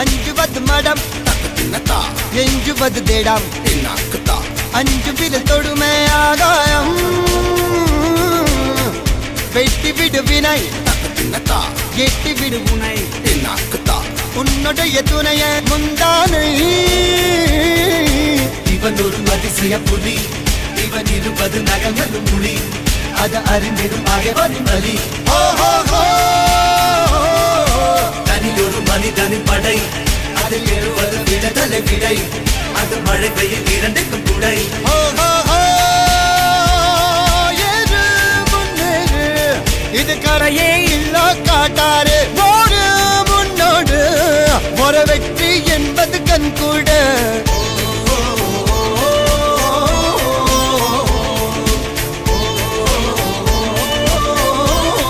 അഞ്ചുപത് മടം എഞ്ചുപത് തേടാം അഞ്ചു വില തൊടുമേ ആകായം വെട്ടി വിടുവിനായി எட்டி விடுவுனை உன்னுடைய துணைய முந்தானை இவன் ஒரு அதிசய புலி இவன் இருப்பது நகங்களும் புலி அது அறிந்திடும் ஆகவனின் வலி தனில் ஒரு மனிதனின் படை அதில் எழுவது விடுதலை விடை அது மழை பெய்யும் இரண்டுக்கும் துடை இது கரையே இல்ல காட்டாரு